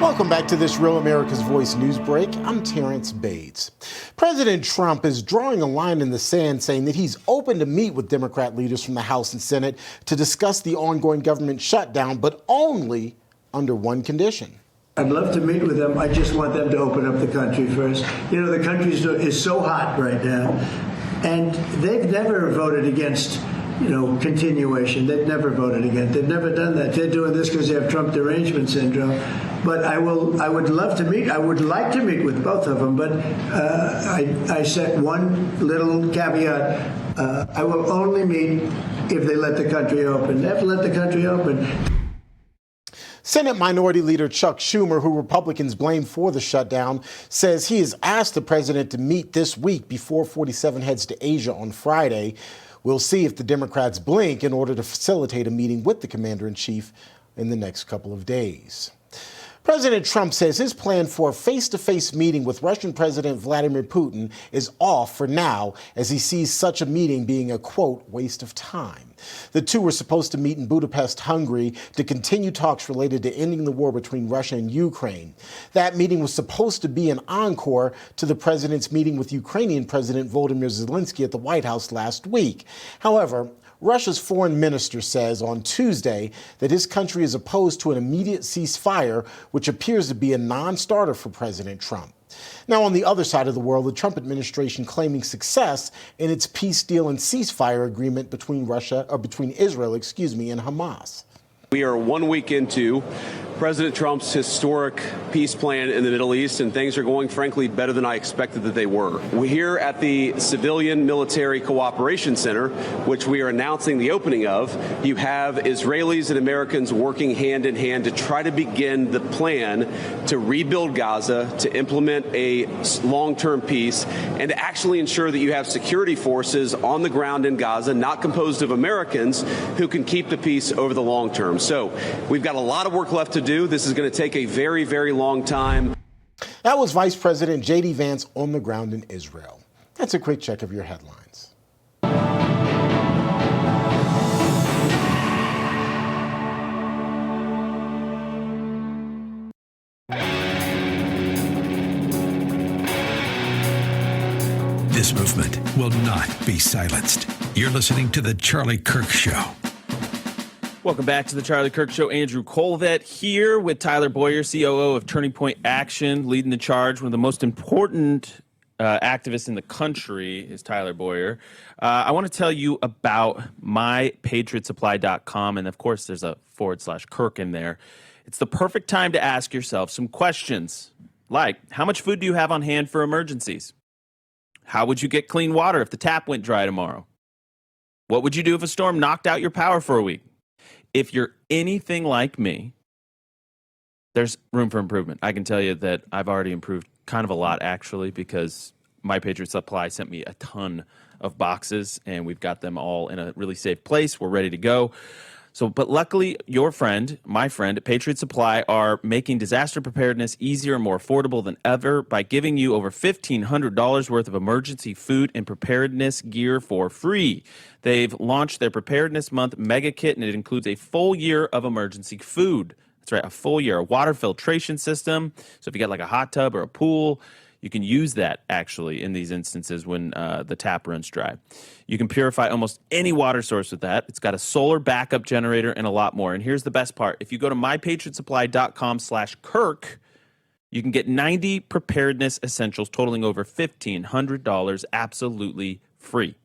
Welcome back to this Real America's Voice Newsbreak. I'm Terrence Bates. President Trump is drawing a line in the sand, saying that he's open to meet with Democrat leaders from the House and Senate to discuss the ongoing government shutdown, but only under one condition. I'd love to meet with them. I just want them to open up the country first. You know, the country is so hot right now, and they've never voted against, continuation. They've never voted against. They've never done that. They're doing this because they have Trump derangement syndrome. But I would love to meet. I would like to meet with both of them. But I set one little caveat. I will only meet if they let the country open. They have to let the country open. Senate Minority Leader Chuck Schumer, who Republicans blame for the shutdown, says he has asked the president to meet this week before 47 heads to Asia on Friday. We'll see if the Democrats blink in order to facilitate a meeting with the commander-in-chief in the next couple of days. President Trump says his plan for a face-to-face meeting with Russian President Vladimir Putin is off for now, as he sees such a meeting being a, quote, waste of time. The two were supposed to meet in Budapest, Hungary, to continue talks related to ending the war between Russia and Ukraine. That meeting was supposed to be an encore to the president's meeting with Ukrainian President Volodymyr Zelensky at the White House last week. However, Russia's foreign minister says on Tuesday that his country is opposed to an immediate ceasefire, which appears to be a non-starter for President Trump. Now, on the other side of the world, the Trump administration claiming success in its peace deal and ceasefire agreement between Israel, and Hamas. We are 1 week into President Trump's historic peace plan in the Middle East, and things are going, frankly, better than I expected that they were. We're here at the Civilian Military Cooperation Center, which we are announcing the opening of. You have Israelis and Americans working hand in hand to try to begin the plan to rebuild Gaza, to implement a long-term peace, and to actually ensure that you have security forces on the ground in Gaza, not composed of Americans, who can keep the peace over the long term. So we've got a lot of work left to do. This is going to take a very, very long time. That was Vice President J.D. Vance on the ground in Israel. That's a quick check of your headlines. This movement will not be silenced. You're listening to The Charlie Kirk Show. Welcome back to the Charlie Kirk Show. Andrew Kolvet here with Tyler Boyer, COO of Turning Point Action, leading the charge. One of the most important activists in the country is Tyler Boyer. I want to tell you about MyPatriotSupply.com, and of course there's a /Kirk in there. It's the perfect time to ask yourself some questions like, how much food do you have on hand for emergencies? How would you get clean water if the tap went dry tomorrow? What would you do if a storm knocked out your power for a week? If you're anything like me, there's room for improvement. I can tell you that I've already improved kind of a lot, actually, because My Patriot Supply sent me a ton of boxes, and we've got them all in a really safe place. We're ready to go. But luckily, your friend, my friend at Patriot Supply are making disaster preparedness easier and more affordable than ever by giving you over $1,500 worth of emergency food and preparedness gear for free. They've launched their Preparedness Month Mega Kit, and it includes a full year of emergency food. That's right, a full year, a water filtration system. So if you got like a hot tub or a pool, you can use that, actually, in these instances when the tap runs dry. You can purify almost any water source with that. It's got a solar backup generator and a lot more. And here's the best part. If you go to MyPatriotSupply.com/Kirk, you can get 90 preparedness essentials totaling over $1,500 absolutely free.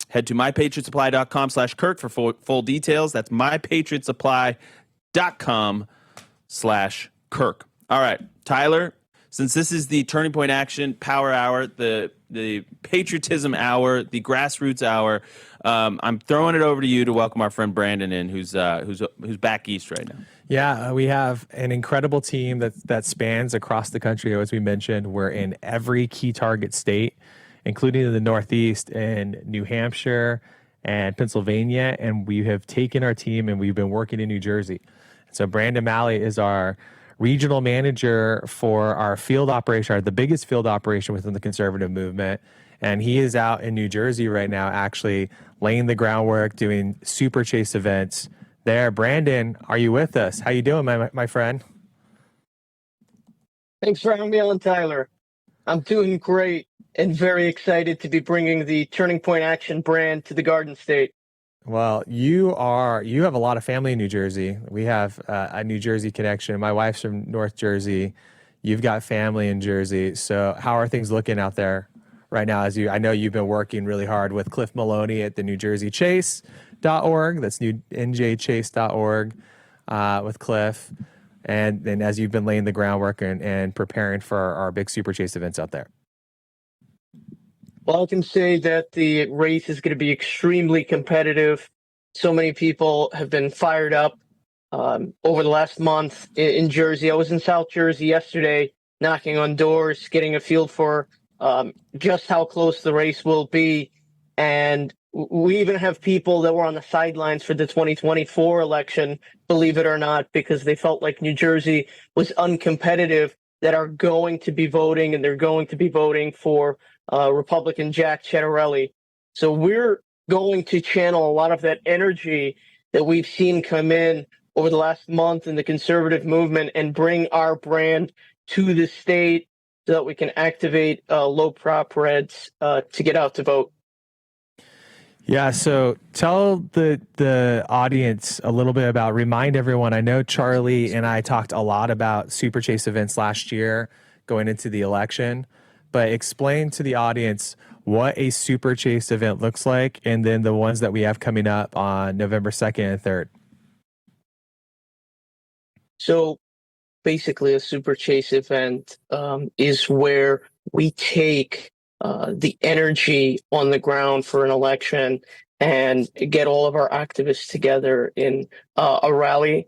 Head to MyPatriotSupply.com/Kirk for full details. That's MyPatriotSupply.com/Kirk. All right, Tyler. Since this is the Turning Point Action Power Hour, the Patriotism Hour, the Grassroots Hour, I'm throwing it over to you to welcome our friend Brandon in, who's back east right now. Yeah, we have an incredible team that spans across the country. As we mentioned, we're in every key target state, including in the Northeast and New Hampshire and Pennsylvania, and we have taken our team and we've been working in New Jersey. So Brandon Malley is our regional manager for our field operation, the biggest field operation within the conservative movement. And he is out in New Jersey right now, actually laying the groundwork, doing super chase events there. Brandon, are you with us? How you doing, my friend? Thanks for having me on, Tyler. I'm doing great and very excited to be bringing the Turning Point Action brand to the Garden State. Well, you have a lot of family in New Jersey. We have a New Jersey connection. My wife's from North Jersey. You've got family in Jersey. So how are things looking out there right now? I know you've been working really hard with Cliff Maloney at the NewJerseyChase.org. That's njchase.org with Cliff. And as you've been laying the groundwork and preparing for our big Super Chase events out there. Well, I can say that the race is going to be extremely competitive. So many people have been fired up over the last month in Jersey. I was in South Jersey yesterday, knocking on doors, getting a feel for just how close the race will be. And we even have people that were on the sidelines for the 2024 election, believe it or not, because they felt like New Jersey was uncompetitive, that are going to be voting, and they're going to be voting for Republican Jack Ciattarelli. So we're going to channel a lot of that energy that we've seen come in over the last month in the conservative movement and bring our brand to the state so that we can activate low prop reds to get out to vote. Yeah, so tell the audience a little bit about, remind everyone, I know Charlie and I talked a lot about Super Chase events last year going into the election, but explain to the audience what a Super Chase event looks like and then the ones that we have coming up on November 2nd and 3rd. So basically a Super Chase event is where we take the energy on the ground for an election and get all of our activists together in a rally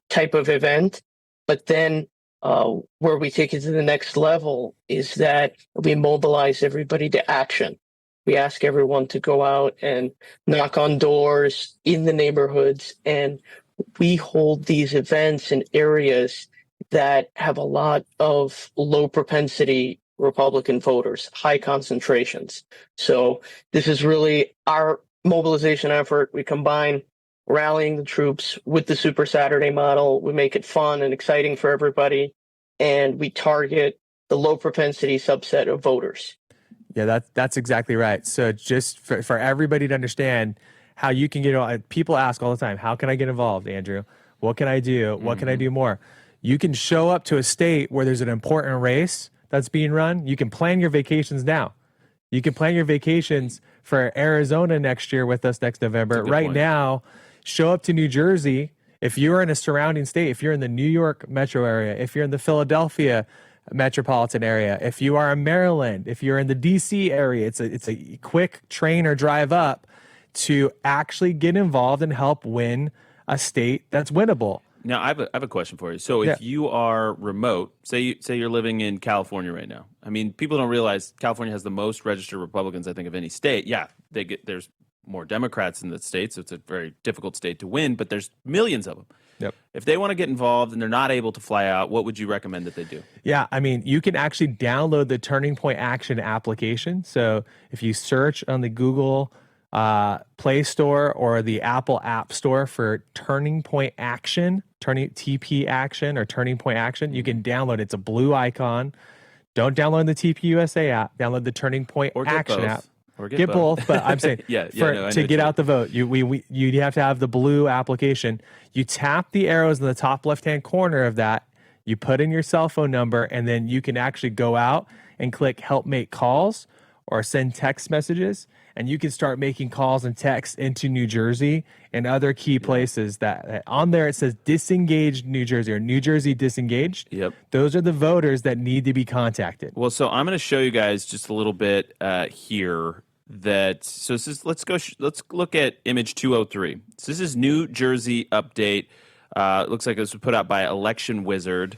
type of event. But then where we take it to the next level is that we mobilize everybody to action. We ask everyone to go out and knock on doors in the neighborhoods, and we hold these events in areas that have a lot of low propensity Republican voters, high concentrations. So this is really our mobilization effort. We combine rallying the troops with the Super Saturday model. We make it fun and exciting for everybody, and we target the low propensity subset of voters. Yeah, that's exactly right. So just for everybody to understand how you can get, people ask all the time, how can I get involved, Andrew? What can I do? What can I do more? You can show up to a state where there's an important race that's being run. You can plan your vacations now. You can plan your vacations for Arizona next year with us next November. Right now, show up to New Jersey. If you're in a surrounding state, if you're in the New York metro area, if you're in the Philadelphia metropolitan area, if you are in Maryland, if you're in the DC area, it's a quick train or drive up to actually get involved and help win a state that's winnable. Now, I have a question for you. So if you are remote, say you're living in California right now. I mean, people don't realize California has the most registered Republicans, I think, of any state. Yeah, there's more Democrats in the state, so it's a very difficult state to win, but there's millions of them. Yep. If they want to get involved and they're not able to fly out, what would you recommend that they do? Yeah, I mean, you can actually download the Turning Point Action application. So if you search on the Google Play Store or the Apple App Store for Turning Point Action, TPAction or Turning Point Action, you can download it. It's a blue icon. Don't download the TPUSA app. Download the Turning Point Action app. Or get both, but I'm saying to get out the vote, you have to have the blue application. You tap the arrows in the top left-hand corner of that. You put in your cell phone number, and then you can actually go out and click Help Make Calls or send text messages, and you can start making calls and texts into New Jersey and other key places that on there it says disengaged New Jersey or New Jersey disengaged. Yep. Those are the voters that need to be contacted. Well, so I'm going to show you guys just a little bit here. Let's look at image 203. So this is New Jersey update. Looks like it was put out by Election Wizard,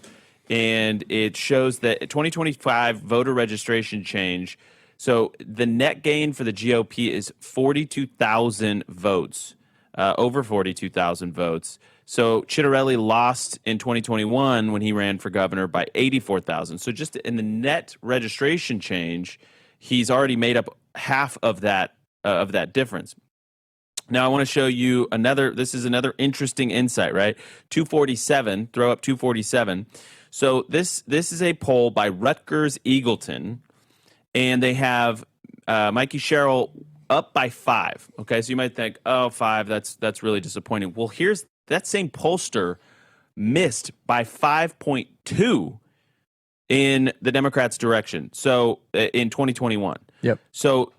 and it shows that 2025 voter registration change. So the net gain for the GOP is 42,000 votes, over 42,000 votes. So Ciattarelli lost in 2021 when he ran for governor by 84,000. So just in the net registration change, he's already made up half of that difference. Now I want to show you this is another interesting insight, right? 247, throw up 247. So this is a poll by Rutgers Eagleton, and they have Mikey Sherrill up by 5. Okay, so you might think, oh, 5, that's really disappointing. Well, here's that same pollster missed by 5.2 in the Democrats' direction. So in 2021. Yep. So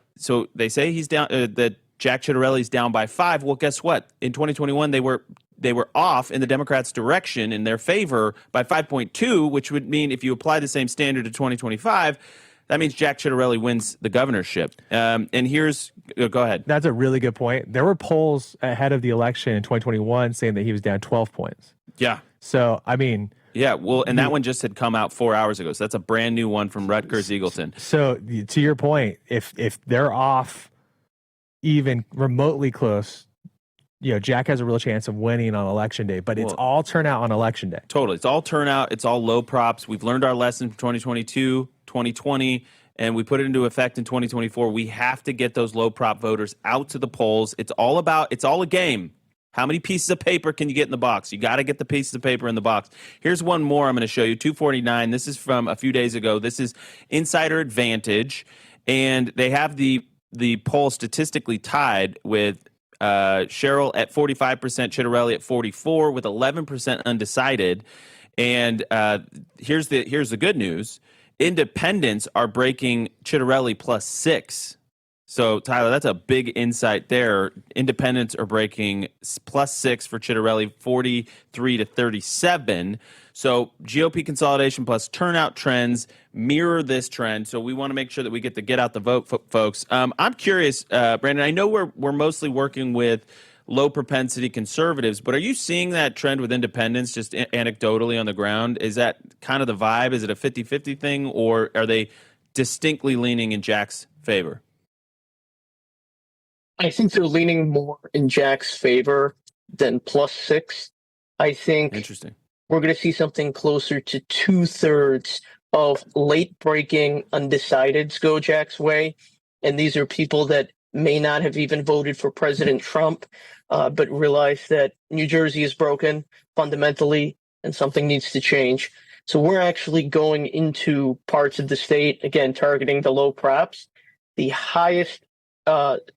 they say he's down. That Jack Ciattarelli's down by 5. Well, guess what? In 2021, they were off in the Democrats' direction in their favor by 5.2, which would mean if you apply the same standard to 2025, that means Jack Ciattarelli wins the governorship. And here's go ahead. That's a really good point. There were polls ahead of the election in 2021 saying that he was down 12 points. Yeah. So, I mean, yeah, well, and that one just had come out 4 hours ago. So that's a brand new one from Rutgers Eagleton. So to your point, if they're off even remotely close, Jack has a real chance of winning on election day, but it's all turnout on election day. Totally. It's all turnout. It's all low props. We've learned our lesson from 2022, 2020, and we put it into effect in 2024. We have to get those low prop voters out to the polls. It's all a game. How many pieces of paper can you get in the box? You got to get the pieces of paper in the box. Here's one more I'm going to show you, 249. This is from a few days ago. This is Insider Advantage, and they have the poll statistically tied with Sherrill at 45%, Ciattarelli at 44%, with 11% undecided. And here's the good news. Independents are breaking Ciattarelli +6. So, Tyler, that's a big insight there. Independents are breaking +6 for Ciattarelli, 43 to 37. So GOP consolidation plus turnout trends mirror this trend. So we want to make sure that we get the get out the vote, folks. I'm curious, Brandon, I know we're mostly working with low propensity conservatives, but are you seeing that trend with independents just anecdotally on the ground? Is that kind of the vibe? Is it a 50-50 thing, or are they distinctly leaning in Jack's favor? I think they're leaning more in Jack's favor than +6. I think Interesting. We're going to see something closer to 2/3 of late-breaking undecideds go Jack's way. And these are people that may not have even voted for President Trump, but realize that New Jersey is broken fundamentally and something needs to change. So we're actually going into parts of the state, again, targeting the low props. The highest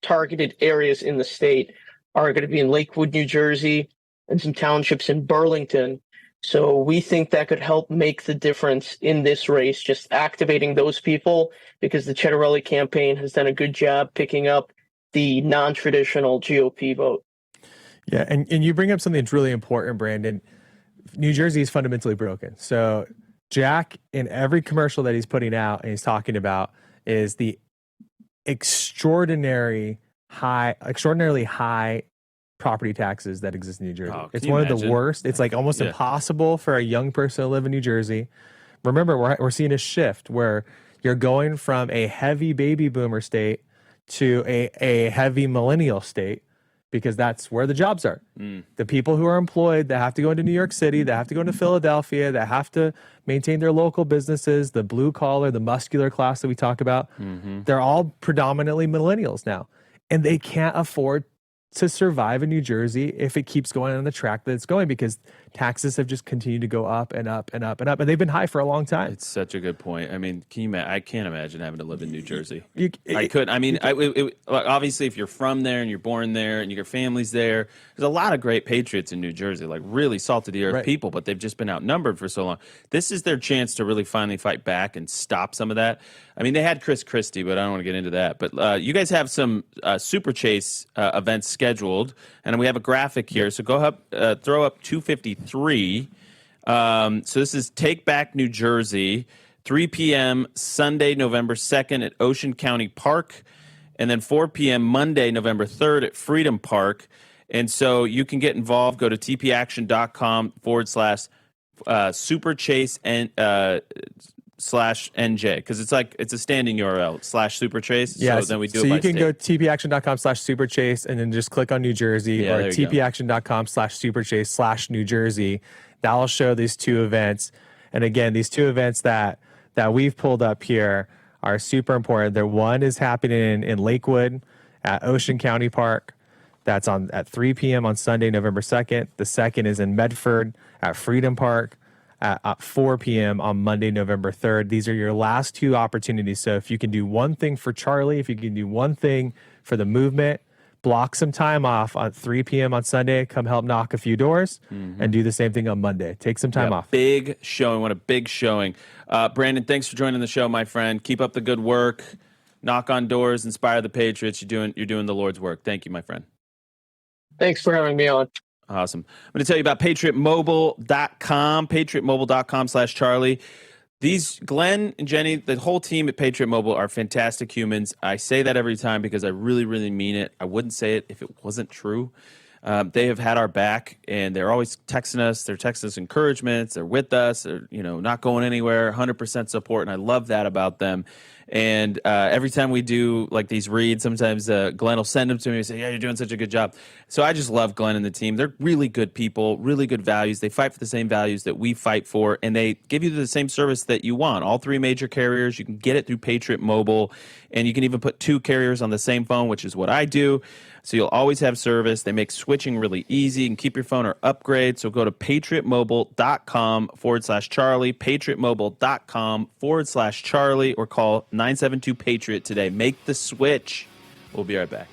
targeted areas in the state are going to be in Lakewood, New Jersey, and some townships in Burlington. So we think that could help make the difference in this race, just activating those people, because the Ciattarelli campaign has done a good job picking up the non-traditional GOP vote. Yeah, and you bring up something that's really important, Brandon. New Jersey is fundamentally broken. So Jack, in every commercial that he's putting out and he's talking about, is the extraordinarily high property taxes that exist in New Jersey. It's one of the worst. It's like almost impossible for a young person to live in New Jersey. Remember, we're seeing a shift where you're going from a heavy baby boomer state to a heavy millennial state, because that's where the jobs are. The people who are employed that have to go into New York City, that have to go into Philadelphia, that have to maintain their local businesses, the blue collar, the muscular class that we talk about, they're all predominantly millennials now. And they can't afford to survive in New Jersey if it keeps going on the track that it's going, because taxes have just continued to go up and up and up and up, and they've been high for a long time. It's such a good point. I mean, I can't imagine having to live in New Jersey. I could. I mean, obviously, if you're from there and you're born there and your family's there, there's a lot of great patriots in New Jersey, like really salted the earth people, but they've just been outnumbered for so long. This is their chance to really finally fight back and stop some of that. I mean, they had Chris Christie, but I don't want to get into that. But you guys have some Super Chase events scheduled, and we have a graphic here. So go up, throw up 253. So this is Take Back New Jersey, 3 p.m. Sunday, November 2nd at Ocean County Park, and then 4 p.m. Monday, November 3rd at Freedom Park. And so you can get involved. Go to tpaction.com/Super Chase and /NJ, because it's a standing URL /Super Chase. Yeah, so then we do so it by you can state. go tpaction.com/Super Chase and then just click on New Jersey, or tpaction.com/Super Chase/New Jersey. That'll show these two events. And again, these two events that we've pulled up here are super important. One is happening in Lakewood at Ocean County Park. That's at 3 p.m. on Sunday, November 2nd. The second is in Medford at Freedom Park at 4 p.m. on Monday, November 3rd. These are your last two opportunities. So if you can do one thing for Charlie, if you can do one thing for the movement, block some time off at 3 p.m. on Sunday, come help knock a few doors, and do the same thing on Monday. Take some time off. Big showing. What a big showing. Brandon, thanks for joining the show, my friend. Keep up the good work. Knock on doors, inspire the Patriots. You're doing the Lord's work. Thank you, my friend. Thanks for having me on. Awesome. I'm going to tell you about PatriotMobile.com, PatriotMobile.com/Charlie. Glenn and Jenny, the whole team at Patriot Mobile are fantastic humans. I say that every time because I really, really mean it. I wouldn't say it if it wasn't true. They have had our back, and they're always texting us. They're texting us encouragements. They're with us. They're not going anywhere. 100% support, and I love that about them. And every time we do like these reads, sometimes Glenn will send them to me and say, "Yeah, you're doing such a good job." So I just love Glenn and the team. They're really good people, really good values. They fight for the same values that we fight for, and they give you the same service that you want. All three major carriers. You can get it through Patriot Mobile, and you can even put two carriers on the same phone, which is what I do. So you'll always have service. They make switching really easy. You can keep your phone or upgrade. So go to patriotmobile.com/Charlie, patriotmobile.com/Charlie, or call 972-PATRIOT today. Make the switch. We'll be right back.